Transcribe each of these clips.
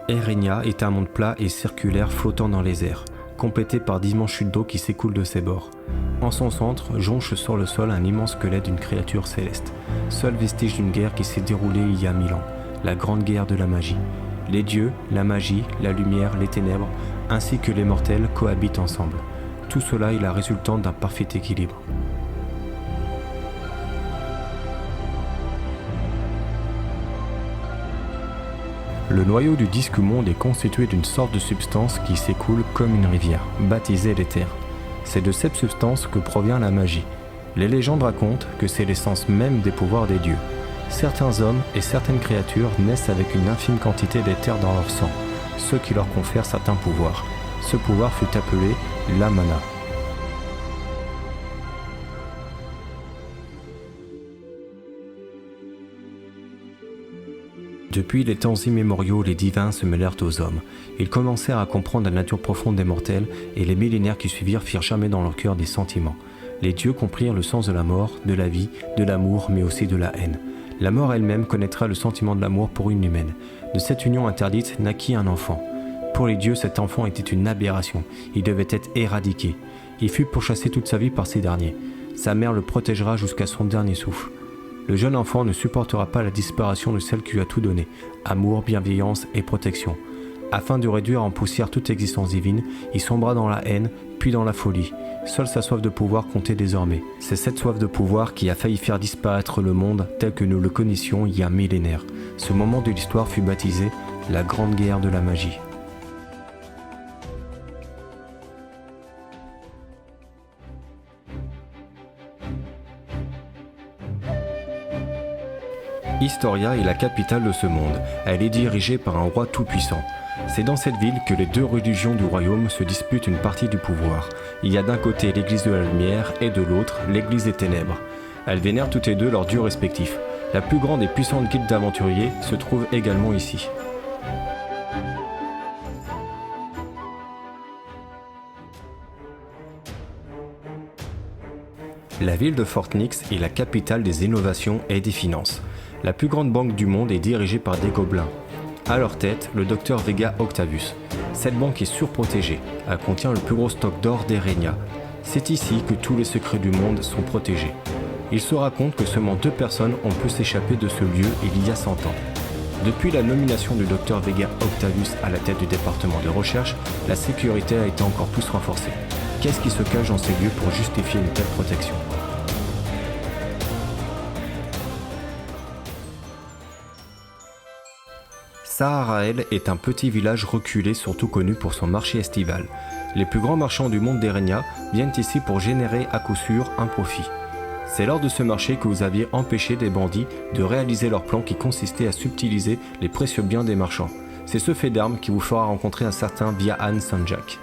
Erénia est un monde plat et circulaire flottant dans les airs, complété par d'immenses chutes d'eau qui s'écoulent de ses bords. En son centre, jonche sur le sol un immense squelette d'une créature céleste, seul vestige d'une guerre qui s'est déroulée il y a 1000 ans, la grande guerre de la magie. Les dieux, la magie, la lumière, les ténèbres, ainsi que les mortels cohabitent ensemble. Tout cela est la résultante d'un parfait équilibre. Le noyau du disque monde est constitué d'une sorte de substance qui s'écoule comme une rivière, baptisée l'éther. C'est de cette substance que provient la magie. Les légendes racontent que c'est l'essence même des pouvoirs des dieux. Certains hommes et certaines créatures naissent avec une infime quantité d'éther dans leur sang, ce qui leur confère certains pouvoirs. Ce pouvoir fut appelé la mana. Depuis les temps immémoriaux, les divins se mêlèrent aux hommes. Ils commencèrent à comprendre la nature profonde des mortels, et les millénaires qui suivirent firent germer dans leur cœur des sentiments. Les dieux comprirent le sens de la mort, de la vie, de l'amour, mais aussi de la haine. La mort elle-même connaîtra le sentiment de l'amour pour une humaine. De cette union interdite naquit un enfant. Pour les dieux, cet enfant était une aberration. Il devait être éradiqué. Il fut pourchassé toute sa vie par ces derniers. Sa mère le protégera jusqu'à son dernier souffle. Le jeune enfant ne supportera pas la disparition de celle qui lui a tout donné, amour, bienveillance et protection. Afin de réduire en poussière toute existence divine, il sombra dans la haine, puis dans la folie. Seule sa soif de pouvoir comptait désormais. C'est cette soif de pouvoir qui a failli faire disparaître le monde tel que nous le connaissions il y a millénaires. Ce moment de l'histoire fut baptisé la Grande Guerre de la Magie. Historia est la capitale de ce monde. Elle est dirigée par un roi tout-puissant. C'est dans cette ville que les deux religions du royaume se disputent une partie du pouvoir. Il y a d'un côté l'église de la lumière et de l'autre l'église des ténèbres. Elles vénèrent toutes les deux leurs dieux respectifs. La plus grande et puissante guilde d'aventuriers se trouve également ici. La ville de Fort Nyx est la capitale des innovations et des finances. La plus grande banque du monde est dirigée par des gobelins. À leur tête, le docteur Vega Octavius. Cette banque est surprotégée. Elle contient le plus gros stock d'or d'Erénia. C'est ici que tous les secrets du monde sont protégés. Il se raconte que seulement 2 personnes ont pu s'échapper de ce lieu il y a 100 ans. Depuis la nomination du docteur Vega Octavius à la tête du département de recherche, la sécurité a été encore plus renforcée. Qu'est-ce qui se cache dans ces lieux pour justifier une telle protection ? Saharael est un petit village reculé surtout connu pour son marché estival. Les plus grands marchands du monde d'Erénia viennent ici pour générer à coup sûr un profit. C'est lors de ce marché que vous aviez empêché des bandits de réaliser leur plan qui consistait à subtiliser les précieux biens des marchands. C'est ce fait d'armes qui vous fera rencontrer un certain Viahan Sanjak.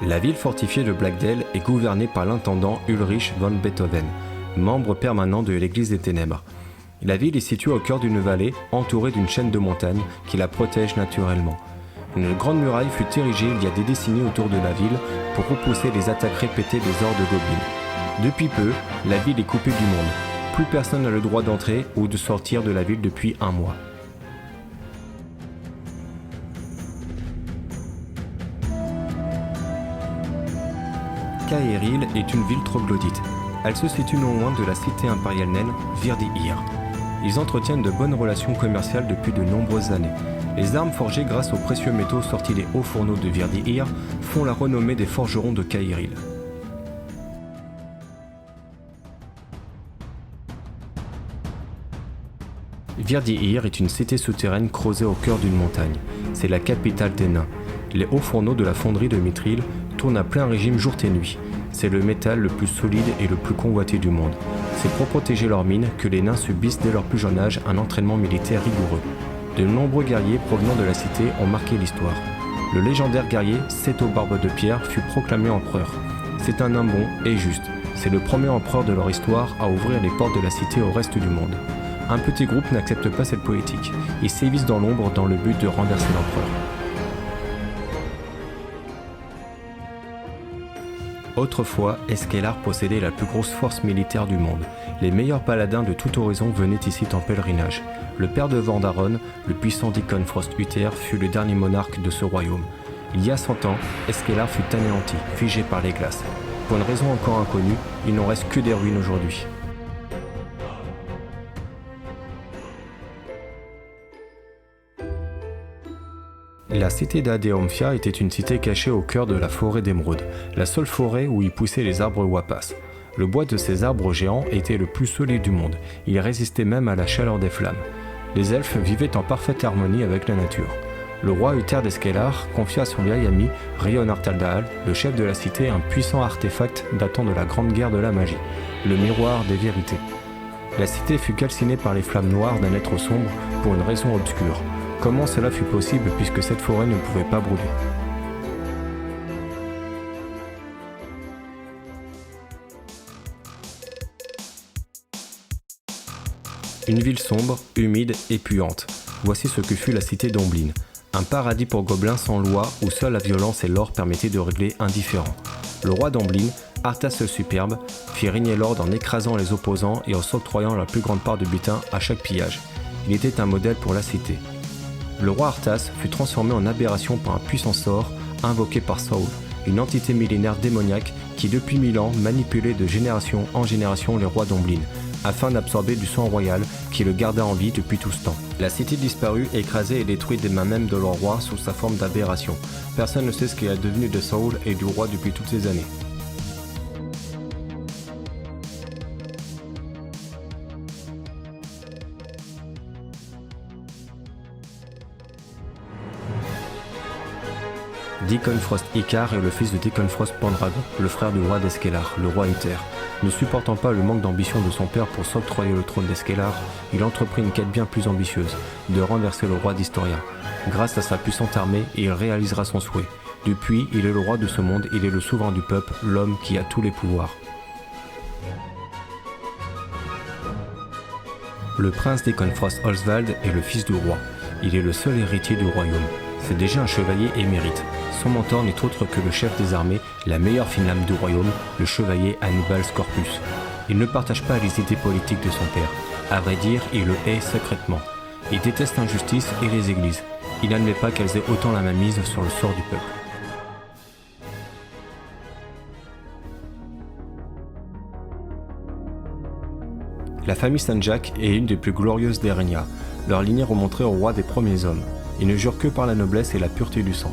La ville fortifiée de Blackdale est gouvernée par l'intendant Ulrich von Beethoven, membre permanent de l'Église des Ténèbres. La ville est située au cœur d'une vallée entourée d'une chaîne de montagnes qui la protège naturellement. Une grande muraille fut érigée il y a des décennies autour de la ville pour repousser les attaques répétées des hordes de gobelins. Depuis peu, la ville est coupée du monde. Plus personne n'a le droit d'entrer ou de sortir de la ville depuis 1 mois. Kaeril est une ville troglodyte. Elle se situe non loin de la cité impériale naine Virdi-Ir. Ils entretiennent de bonnes relations commerciales depuis de nombreuses années. Les armes forgées grâce aux précieux métaux sortis des hauts fourneaux de Virdi-Ir font la renommée des forgerons de Kaeril. Virdi-Ir est une cité souterraine creusée au cœur d'une montagne. C'est la capitale des nains. Les hauts fourneaux de la fonderie de Mithril tournent à plein régime jour et nuit. C'est le métal le plus solide et le plus convoité du monde. C'est pour protéger leurs mines que les nains subissent dès leur plus jeune âge un entraînement militaire rigoureux. De nombreux guerriers provenant de la cité ont marqué l'histoire. Le légendaire guerrier Seto Barbe de Pierre fut proclamé empereur. C'est un nain bon et juste. C'est le premier empereur de leur histoire à ouvrir les portes de la cité au reste du monde. Un petit groupe n'accepte pas cette politique. Ils sévissent dans l'ombre dans le but de renverser l'empereur. Autrefois, Esquelar possédait la plus grosse force militaire du monde. Les meilleurs paladins de tout horizon venaient ici en pèlerinage. Le père de Vandaron, le puissant Deacon Frost Uther, fut le dernier monarque de ce royaume. Il y a 100 ans, Esquelar fut anéanti, figé par les glaces. Pour une raison encore inconnue, il n'en reste que des ruines aujourd'hui. La cité d'Adeomphia était une cité cachée au cœur de la forêt d'émeraude, la seule forêt où y poussaient les arbres wapas. Le bois de ces arbres géants était le plus solide du monde, il résistait même à la chaleur des flammes. Les elfes vivaient en parfaite harmonie avec la nature. Le roi Uther d'Esquelar confia à son vieil ami Rion Artaldal, le chef de la cité, un puissant artefact datant de la Grande Guerre de la Magie, le miroir des vérités. La cité fut calcinée par les flammes noires d'un être sombre pour une raison obscure. Comment cela fut possible puisque cette forêt ne pouvait pas brûler? Une ville sombre, humide et puante. Voici ce que fut la cité d'Omblin. Un paradis pour gobelins sans loi où seule la violence et l'or permettaient de régler indifférents. Le roi d'Omblin, Arthas le Superbe, fit régner l'ordre en écrasant les opposants et en s'octroyant la plus grande part de butin à chaque pillage. Il était un modèle pour la cité. Le roi Arthas fut transformé en aberration par un puissant sort invoqué par Saul, une entité millénaire démoniaque qui depuis 1000 ans manipulait de génération en génération les rois d'Omblin, afin d'absorber du sang royal qui le garda en vie depuis tout ce temps. La cité disparut, écrasée et détruite des mains même de leur roi sous sa forme d'aberration. Personne ne sait ce qu'il est devenu de Saul et du roi depuis toutes ces années. Deacon Frost Icar est le fils de Deacon Frost Pendragon, le frère du roi d'Esquelar, le roi Uther. Ne supportant pas le manque d'ambition de son père pour s'octroyer le trône d'Esquelar, il entreprit une quête bien plus ambitieuse, de renverser le roi d'Historia. Grâce à sa puissante armée, il réalisera son souhait. Depuis, il est le roi de ce monde, il est le souverain du peuple, l'homme qui a tous les pouvoirs. Le prince Deacon Frost Oswald est le fils du roi. Il est le seul héritier du royaume. C'est déjà un chevalier émérite. Son mentor n'est autre que le chef des armées, la meilleure fine lame du royaume, le chevalier Hannibal Scorpius. Il ne partage pas les idées politiques de son père. À vrai dire, il le hait secrètement. Il déteste l'injustice et les églises. Il n'admet pas qu'elles aient autant la mainmise sur le sort du peuple. La famille Sanjak est une des plus glorieuses d'Erennia. Leur lignée remonterait au roi des premiers hommes. Ils ne jurent que par la noblesse et la pureté du sang.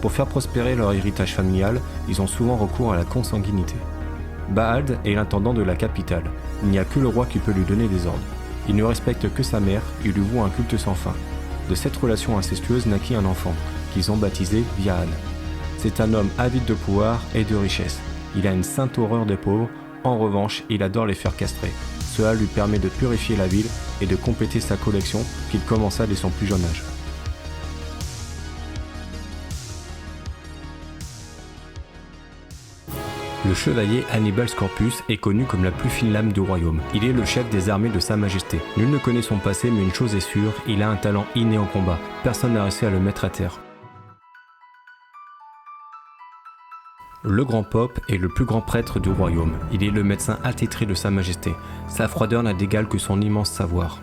Pour faire prospérer leur héritage familial, ils ont souvent recours à la consanguinité. Baald est l'intendant de la capitale. Il n'y a que le roi qui peut lui donner des ordres. Il ne respecte que sa mère, il lui voue un culte sans fin. De cette relation incestueuse naquit un enfant, qu'ils ont baptisé Viahan. C'est un homme avide de pouvoir et de richesse. Il a une sainte horreur des pauvres, en revanche, il adore les faire castrer. Cela lui permet de purifier la ville et de compléter sa collection qu'il commença dès son plus jeune âge. Le chevalier Hannibal Scorpius est connu comme la plus fine lame du royaume. Il est le chef des armées de Sa Majesté. Nul ne connaît son passé, mais une chose est sûre, il a un talent inné en combat. Personne n'a réussi à le mettre à terre. Le grand Pope est le plus grand prêtre du royaume. Il est le médecin attitré de Sa Majesté. Sa froideur n'a d'égal que son immense savoir.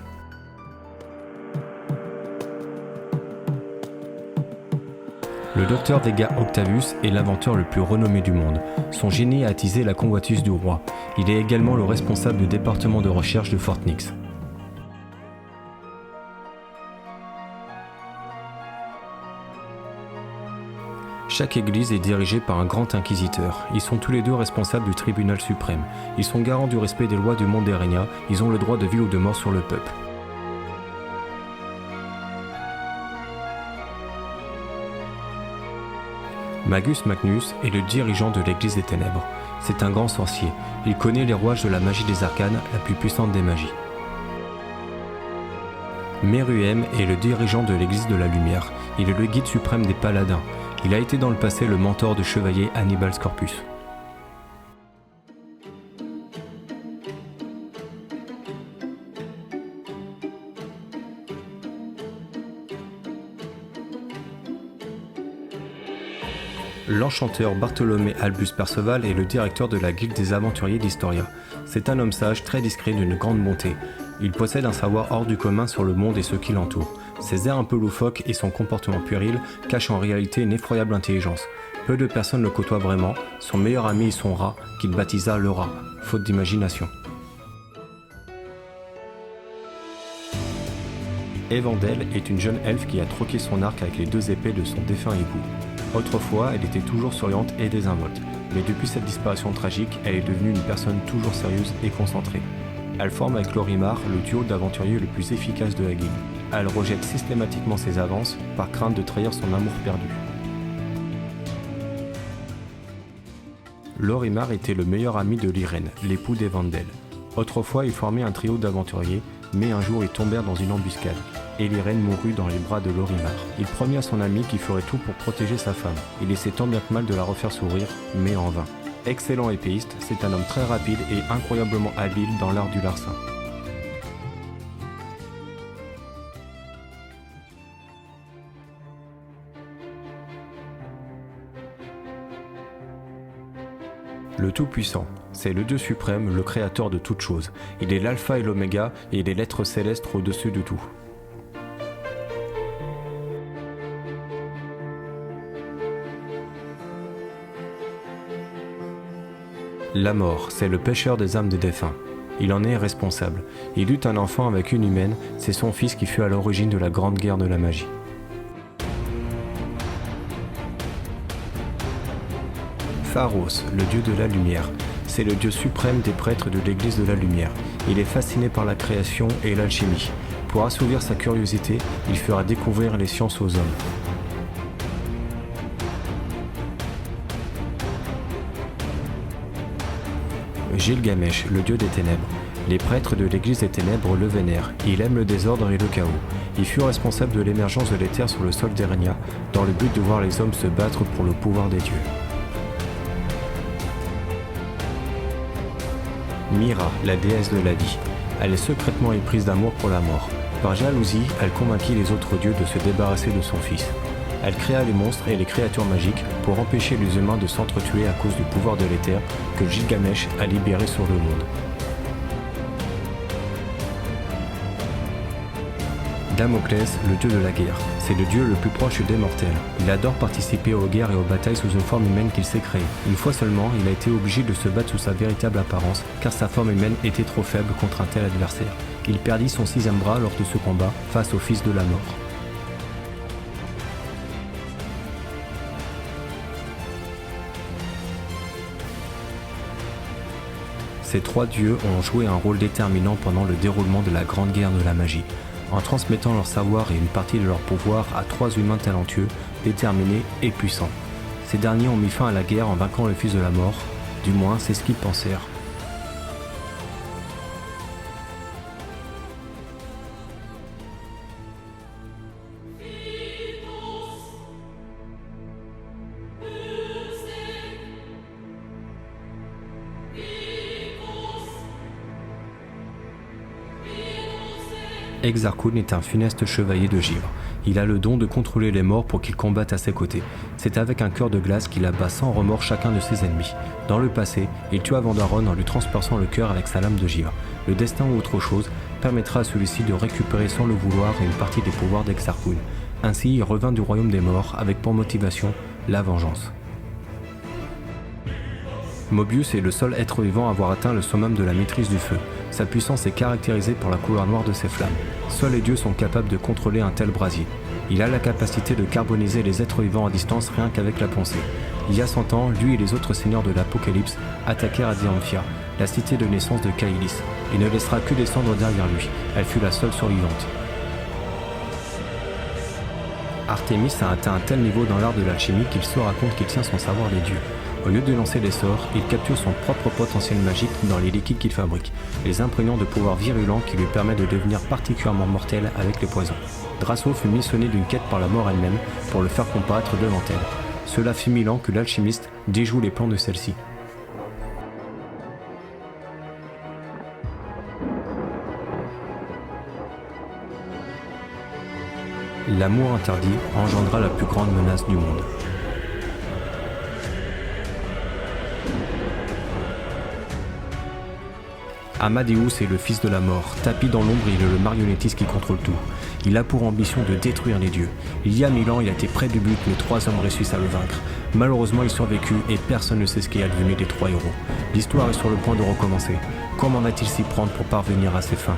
Le docteur Vega Octavius est l'inventeur le plus renommé du monde. Son génie a attisé la convoitise du roi. Il est également le responsable du département de recherche de Fort Nix. Chaque église est dirigée par un grand inquisiteur. Ils sont tous les deux responsables du tribunal suprême. Ils sont garants du respect des lois du monde d'Erennia. Ils ont le droit de vie ou de mort sur le peuple. Magus Magnus est le dirigeant de l'Église des Ténèbres. C'est un grand sorcier. Il connaît les rouages de la magie des arcanes, la plus puissante des magies. Meruem est le dirigeant de l'Église de la Lumière. Il est le guide suprême des paladins. Il a été dans le passé le mentor du chevalier Hannibal Scorpius. L'enchanteur Bartholomé Albus Perceval est le directeur de la Guilde des aventuriers d'Historia. C'est un homme sage, très discret, d'une grande bonté. Il possède un savoir hors du commun sur le monde et ceux qui l'entourent. Ses airs un peu loufoques et son comportement puéril cachent en réalité une effroyable intelligence. Peu de personnes le côtoient vraiment, son meilleur ami est son rat, qu'il baptisa le rat, faute d'imagination. Evandel est une jeune elfe qui a troqué son arc avec les 2 épées de son défunt époux. Autrefois, elle était toujours souriante et désinvolte, mais depuis cette disparition tragique, elle est devenue une personne toujours sérieuse et concentrée. Elle forme avec Lorimar le duo d'aventuriers le plus efficace de la guilde. Elle rejette systématiquement ses avances par crainte de trahir son amour perdu. Lorimar était le meilleur ami de Lyrène, l'époux d'Evandel. Autrefois, ils formaient un trio d'aventuriers, mais un jour ils tombèrent dans une embuscade, et Lyrène mourut dans les bras de Lorimar. Il promit à son ami qu'il ferait tout pour protéger sa femme. Il essaie tant bien que mal de la refaire sourire, mais en vain. Excellent épéiste, c'est un homme très rapide et incroyablement habile dans l'art du larcin. Le Tout-Puissant, c'est le Dieu suprême, le créateur de toutes choses. Il est l'alpha et l'oméga, et il est l'être céleste au-dessus de tout. La mort, c'est le pêcheur des âmes des défunts. Il en est responsable. Il eut un enfant avec une humaine, c'est son fils qui fut à l'origine de la grande guerre de la magie. Pharos, le dieu de la lumière. C'est le dieu suprême des prêtres de l'église de la lumière. Il est fasciné par la création et l'alchimie. Pour assouvir sa curiosité, il fera découvrir les sciences aux hommes. Gilgamesh, le dieu des ténèbres. Les prêtres de l'église des ténèbres le vénèrent. Il aime le désordre et le chaos. Il fut responsable de l'émergence de l'éther sur le sol d'Erenia, dans le but de voir les hommes se battre pour le pouvoir des dieux. Mira, la déesse de la vie. Elle est secrètement éprise d'amour pour la mort. Par jalousie, elle convainquit les autres dieux de se débarrasser de son fils. Elle créa les monstres et les créatures magiques pour empêcher les humains de s'entretuer à cause du pouvoir de l'éther que Gilgamesh a libéré sur le monde. Damoclès, le dieu de la guerre. C'est le dieu le plus proche des mortels. Il adore participer aux guerres et aux batailles sous une forme humaine qu'il s'est créée. Une fois seulement, il a été obligé de se battre sous sa véritable apparence, car sa forme humaine était trop faible contre un tel adversaire. Il perdit son 6e bras lors de ce combat face au fils de la mort. Ces 3 dieux ont joué un rôle déterminant pendant le déroulement de la Grande Guerre de la Magie, en transmettant leur savoir et une partie de leur pouvoir à 3 humains talentueux, déterminés et puissants. Ces derniers ont mis fin à la guerre en vainquant le fils de la mort, du moins c'est ce qu'ils pensèrent. Exarchun est un funeste chevalier de givre. Il a le don de contrôler les morts pour qu'ils combattent à ses côtés. C'est avec un cœur de glace qu'il abat sans remords chacun de ses ennemis. Dans le passé, il tua Vandaron en lui transperçant le cœur avec sa lame de givre. Le destin ou autre chose permettra à celui-ci de récupérer sans le vouloir une partie des pouvoirs d'Exarchun. Ainsi, il revint du royaume des morts avec pour motivation la vengeance. Mobius est le seul être vivant à avoir atteint le summum de la maîtrise du feu. Sa puissance est caractérisée par la couleur noire de ses flammes. Seuls les dieux sont capables de contrôler un tel brasier. Il a la capacité de carboniser les êtres vivants à distance rien qu'avec la pensée. Il y a 100 ans, lui et les autres seigneurs de l'Apocalypse attaquèrent Adianthia, la cité de naissance de Kaelis. Il ne laissera que des cendres derrière lui. Elle fut la seule survivante. Artémis a atteint un tel niveau dans l'art de l'alchimie qu'il se raconte qu'il tient son savoir des dieux. Au lieu de lancer des sorts, il capture son propre potentiel magique dans les liquides qu'il fabrique, les imprégnant de pouvoirs virulents qui lui permettent de devenir particulièrement mortel avec les poisons. Drasso fut missionné d'une quête par la mort elle-même pour le faire comparaître devant elle. Cela fit 1000 ans que l'alchimiste déjoue les plans de celle-ci. L'amour interdit engendra la plus grande menace du monde. Amadeus est le fils de la mort. Tapi dans l'ombre, il est le marionnettiste qui contrôle tout. Il a pour ambition de détruire les dieux. Il y a 1000 ans, il a été près du but, mais 3 hommes réussissent à le vaincre. Malheureusement, il survécu et personne ne sait ce qui est advenu des 3 héros. L'histoire est sur le point de recommencer. Comment va-t-il s'y prendre pour parvenir à ses fins ?